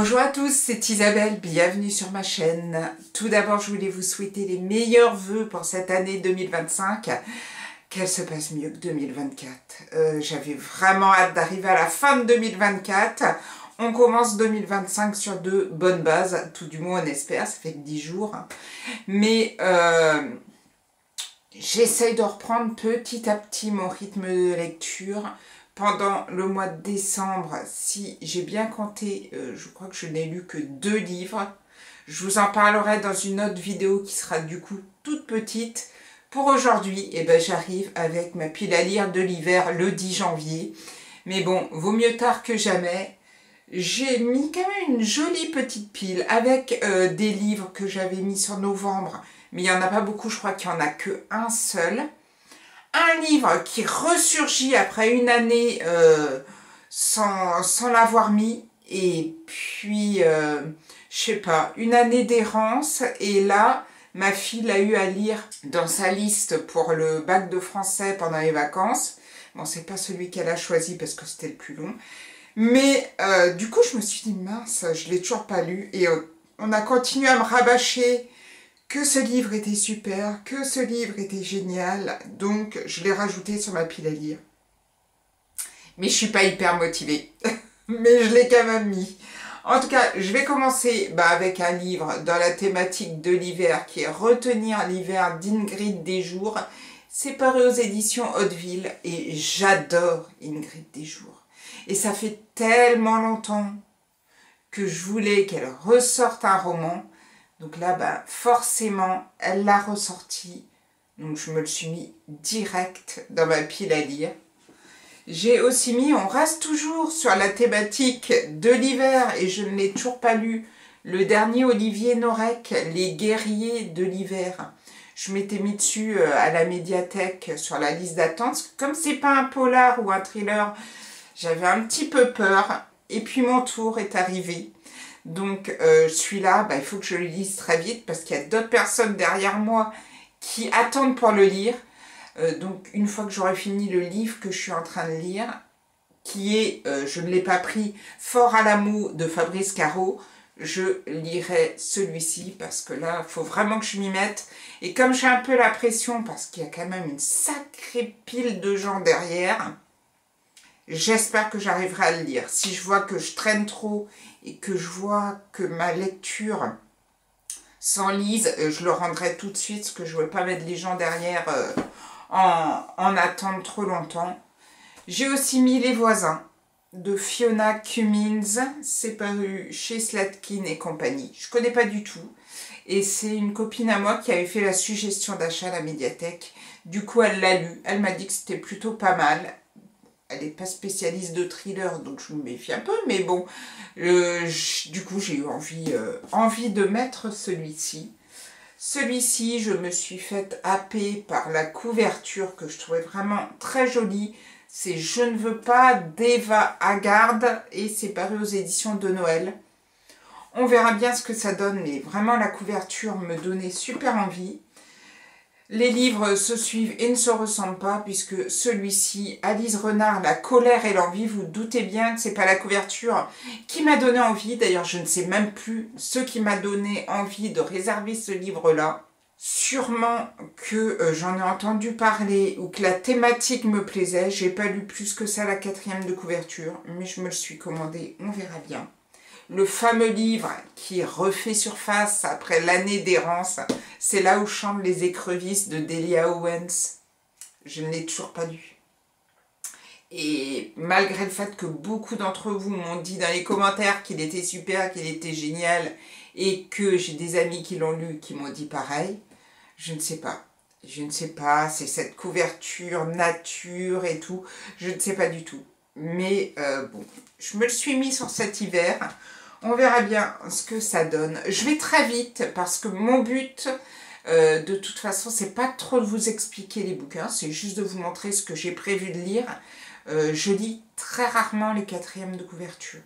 Bonjour à tous, c'est Isabelle, bienvenue sur ma chaîne. Tout d'abord, je voulais vous souhaiter les meilleurs vœux pour cette année 2025. Qu'elle se passe mieux que 2024. J'avais vraiment hâte d'arriver à la fin de 2024. On commence 2025 sur de bonnes bases, tout du moins on espère, ça fait que 10 jours. Mais j'essaye de reprendre petit à petit mon rythme de lecture. Pendant le mois de décembre, si j'ai bien compté, je crois que je n'ai lu que 2 livres. Je vous en parlerai dans une autre vidéo qui sera du coup toute petite. Pour aujourd'hui, j'arrive avec ma pile à lire de l'hiver le 10 janvier. Mais bon, vaut mieux tard que jamais. J'ai mis quand même une jolie petite pile avec des livres que j'avais mis sur novembre. Mais il n'y en a pas beaucoup, je crois qu'il n'y en a qu'un seul. Un livre qui ressurgit après une année sans l'avoir mis. Et puis, je sais pas, une année d'errance. Et là, ma fille l'a eu à lire dans sa liste pour le bac de français pendant les vacances. Bon, c'est pas celui qu'elle a choisi parce que c'était le plus long. Mais du coup, je me suis dit, mince, je l'ai toujours pas lu. Et on a continué à me rabâcher que ce livre était super, que ce livre était génial, donc je l'ai rajouté sur ma pile à lire. Mais je suis pas hyper motivée, mais je l'ai quand même mis. En tout cas, je vais commencer avec un livre dans la thématique de l'hiver qui est Retenir l'hiver d'Ingrid Desjours. C'est paru aux éditions Hauteville et j'adore Ingrid Desjours. Et ça fait tellement longtemps que je voulais qu'elle ressorte un roman. Donc là, forcément, elle l'a ressorti. Donc je me le suis mis direct dans ma pile à lire. J'ai aussi mis, on reste toujours sur la thématique de l'hiver et je ne l'ai toujours pas lu, le dernier Olivier Norek, Les guerriers de l'hiver. Je m'étais mis dessus à la médiathèque sur la liste d'attente. Comme c'est pas un polar ou un thriller, j'avais un petit peu peur. Et puis mon tour est arrivé. Donc celui-là, il faut que je le lise très vite parce qu'il y a d'autres personnes derrière moi qui attendent pour le lire. Donc une fois que j'aurai fini le livre que je suis en train de lire, qui est, je ne l'ai pas pris, Fort à l'amour de Fabrice Caro, je lirai celui-ci parce que là, il faut vraiment que je m'y mette. Et comme j'ai un peu la pression parce qu'il y a quand même une sacrée pile de gens derrière, j'espère que j'arriverai à le lire. Si je vois que je traîne trop et que je vois que ma lecture s'enlise, je le rendrai tout de suite parce que je ne veux pas mettre les gens derrière en attente trop longtemps. J'ai aussi mis Les voisins de Fiona Cummins. C'est paru chez Slatkin et compagnie. Je ne connais pas du tout. Et c'est une copine à moi qui avait fait la suggestion d'achat à la médiathèque. Du coup, elle l'a lu. Elle m'a dit que c'était plutôt pas mal. Elle n'est pas spécialiste de thriller, donc je me méfie un peu, mais bon, du coup j'ai eu envie de mettre celui-ci. Celui-ci, je me suis faite happer par la couverture que je trouvais vraiment très jolie. C'est Je ne veux pas d'Eva Haggard et c'est paru aux éditions de Noël. On verra bien ce que ça donne, mais vraiment la couverture me donnait super envie. Les livres se suivent et ne se ressemblent pas puisque celui-ci, Alice Renard, La colère et l'envie, vous doutez bien que c'est pas la couverture qui m'a donné envie. D'ailleurs, je ne sais même plus ce qui m'a donné envie de réserver ce livre-là. Sûrement que j'en ai entendu parler ou que la thématique me plaisait. J'ai pas lu plus que ça la 4e de couverture, mais je me le suis commandé, on verra bien. Le fameux livre qui refait surface après l'année d'errance, c'est Là où chantent les écrevisses de Delia Owens. Je ne l'ai toujours pas lu. Et malgré le fait que beaucoup d'entre vous m'ont dit dans les commentaires qu'il était super, qu'il était génial, et que j'ai des amis qui l'ont lu qui m'ont dit pareil, je ne sais pas. Je ne sais pas, c'est cette couverture nature et tout, je ne sais pas du tout. Mais bon, je me le suis mis sur cet hiver. On verra bien ce que ça donne. Je vais très vite parce que mon but, de toute façon, c'est pas trop de vous expliquer les bouquins, c'est juste de vous montrer ce que j'ai prévu de lire. Je lis très rarement les 4e de couverture.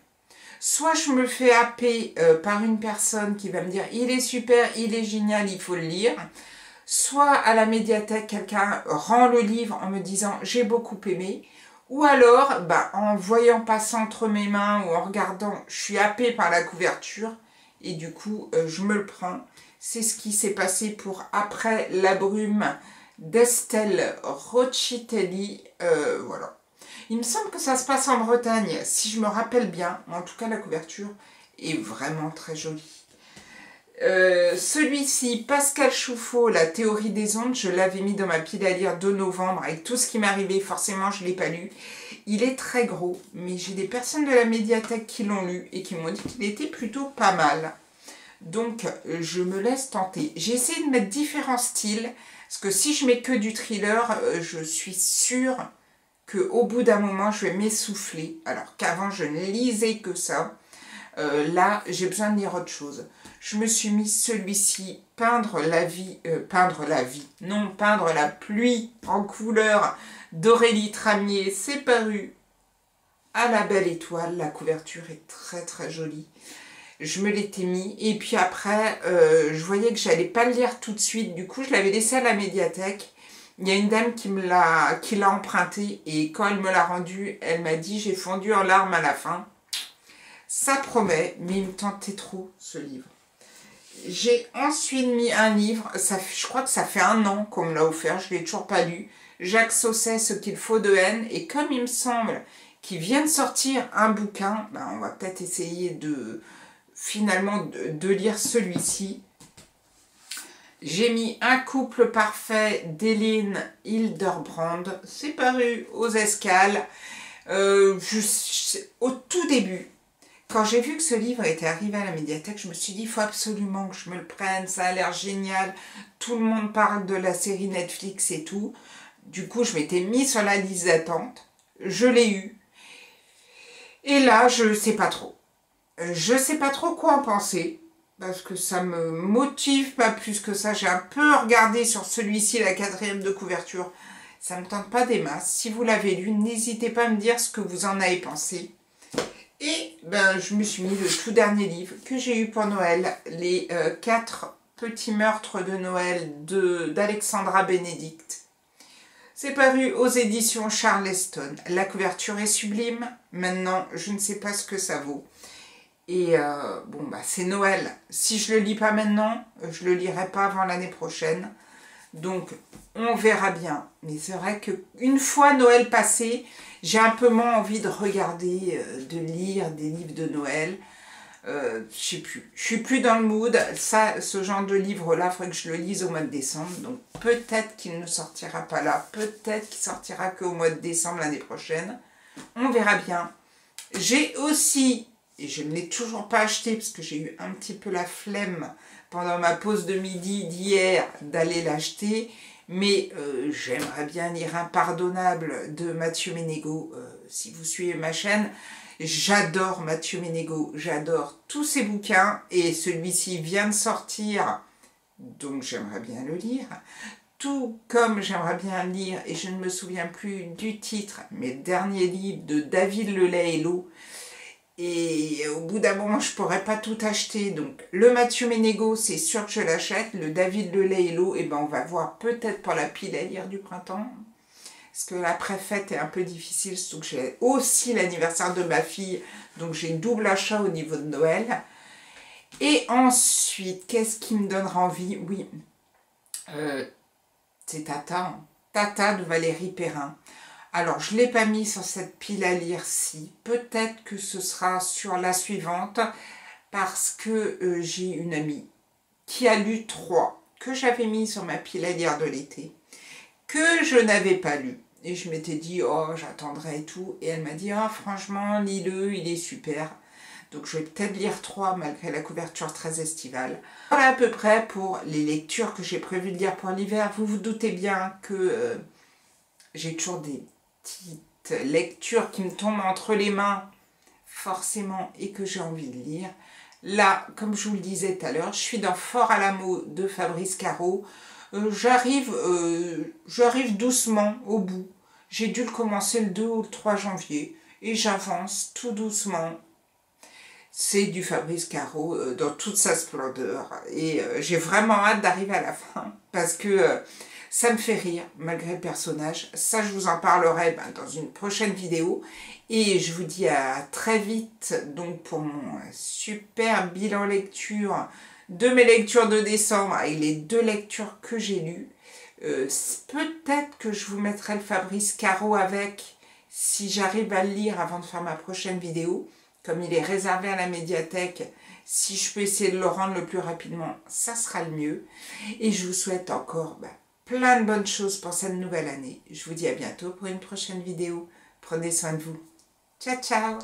Soit je me fais happer par une personne qui va me dire « il est super, il est génial, il faut le lire ». Soit à la médiathèque, quelqu'un rend le livre en me disant « j'ai beaucoup aimé ». Ou alors, bah, en voyant passer entre mes mains ou en regardant, je suis happée par la couverture et du coup, je me le prends. C'est ce qui s'est passé pour Après la brume d'Estelle Rocchitelli. Voilà. Il me semble que ça se passe en Bretagne, si je me rappelle bien. En tout cas, la couverture est vraiment très jolie. Celui-ci, Pascal Chouffaut, La théorie des ondes, je l'avais mis dans ma pile à lire de novembre avec tout ce qui m'est arrivé, forcément je ne l'ai pas lu. Il est très gros, mais j'ai des personnes de la médiathèque qui l'ont lu et qui m'ont dit qu'il était plutôt pas mal. Donc je me laisse tenter. J'ai essayé de mettre différents styles, parce que si je mets que du thriller, je suis sûre qu'au bout d'un moment je vais m'essouffler, alors qu'avant je ne lisais que ça. Là, j'ai besoin de lire autre chose. Je me suis mis celui-ci, peindre la pluie en couleur d'Aurélie Tramier. C'est paru à La Belle Étoile. La couverture est très très jolie. Je me l'étais mis et puis après, je voyais que j'allais pas le lire tout de suite. Du coup, je l'avais laissé à la médiathèque. Il y a une dame qui l'a emprunté et quand elle me l'a rendu, elle m'a dit j'ai fondu en larmes à la fin. Ça promet, mais il me tentait trop ce livre. J'ai ensuite mis un livre, je crois que ça fait 1 an qu'on me l'a offert, je ne l'ai toujours pas lu. Jacques Sausset, Ce qu'il faut de haine. Et comme il me semble qu'il vient de sortir un bouquin, ben on va peut-être essayer finalement de lire celui-ci. J'ai mis Un couple parfait d'Hélène Hilderbrand. C'est paru aux Escales. Au tout début, quand j'ai vu que ce livre était arrivé à la médiathèque, je me suis dit, il faut absolument que je me le prenne, ça a l'air génial, tout le monde parle de la série Netflix et tout. Du coup, je m'étais mis sur la liste d'attente, je l'ai eu. Et là, je sais pas trop. Je sais pas trop quoi en penser, parce que ça me motive pas plus que ça. J'ai un peu regardé sur celui-ci, la 4e de couverture. Ça me tente pas des masses. Si vous l'avez lu, n'hésitez pas à me dire ce que vous en avez pensé. Et ben, je me suis mis le tout dernier livre que j'ai eu pour Noël, les 4 petits meurtres de Noël d'Alexandra Benedict. C'est paru aux éditions Charleston. La couverture est sublime. Maintenant, je ne sais pas ce que ça vaut. Et bon, bah c'est Noël. Si je le lis pas maintenant, je le lirai pas avant l'année prochaine. Donc, on verra bien. Mais c'est vrai qu'une fois Noël passé, j'ai un peu moins envie de regarder, de lire des livres de Noël. Je sais plus. Je suis plus dans le mood. Ça, ce genre de livre-là, il faudrait que je le lise au mois de décembre. Donc, peut-être qu'il ne sortira pas là. Peut-être qu'il sortira qu'au mois de décembre l'année prochaine. On verra bien. J'ai aussi, et je ne l'ai toujours pas acheté parce que j'ai eu un petit peu la flemme pendant ma pause de midi d'hier d'aller l'acheter, mais j'aimerais bien lire Impardonnable de Mathieu Ménégo. Si vous suivez ma chaîne, j'adore Mathieu Ménégo, j'adore tous ses bouquins et celui-ci vient de sortir, donc j'aimerais bien le lire. Tout comme j'aimerais bien lire, et je ne me souviens plus du titre, mes derniers livres de David Lelay-Hélo. Et au bout d'un moment, je ne pourrais pas tout acheter. Donc, le Mathieu Ménégo, c'est sûr que je l'achète. Le David Lelay-Hélo, eh ben, on va voir peut-être pour la pile à lire du printemps. Parce que la préfète est un peu difficile, surtout que j'ai aussi l'anniversaire de ma fille. Donc, j'ai double achat au niveau de Noël. Et ensuite, qu'est-ce qui me donnera envie? Oui, c'est Tata. Hein. Tata de Valérie Perrin. Alors, je ne l'ai pas mis sur cette pile à lire-ci. Peut-être que ce sera sur la suivante, parce que j'ai une amie qui a lu 3, que j'avais mis sur ma pile à lire de l'été, que je n'avais pas lu. Et je m'étais dit, oh, j'attendrai et tout. Et elle m'a dit, oh, franchement, lis-le, il est super. Donc, je vais peut-être lire 3, malgré la couverture très estivale. Voilà à peu près pour les lectures que j'ai prévu de lire pour l'hiver. Vous vous doutez bien que j'ai toujours des petites lectures qui me tombent entre les mains, forcément, et que j'ai envie de lire. Là, comme je vous le disais tout à l'heure, je suis dans Fort Alamo de Fabrice Caro. J'arrive doucement au bout. J'ai dû le commencer le 2 ou le 3 janvier et j'avance tout doucement. C'est du Fabrice Caro dans toute sa splendeur et j'ai vraiment hâte d'arriver à la fin parce que Ça me fait rire, malgré le personnage. Ça, je vous en parlerai dans une prochaine vidéo. Et je vous dis à très vite donc pour mon super bilan lecture de mes lectures de décembre et les 2 lectures que j'ai lues. Peut-être que je vous mettrai le Fabrice Caro avec, si j'arrive à le lire avant de faire ma prochaine vidéo. Comme il est réservé à la médiathèque, si je peux essayer de le rendre le plus rapidement, ça sera le mieux. Et je vous souhaite encore plein de bonnes choses pour cette nouvelle année. Je vous dis à bientôt pour une prochaine vidéo. Prenez soin de vous. Ciao, ciao!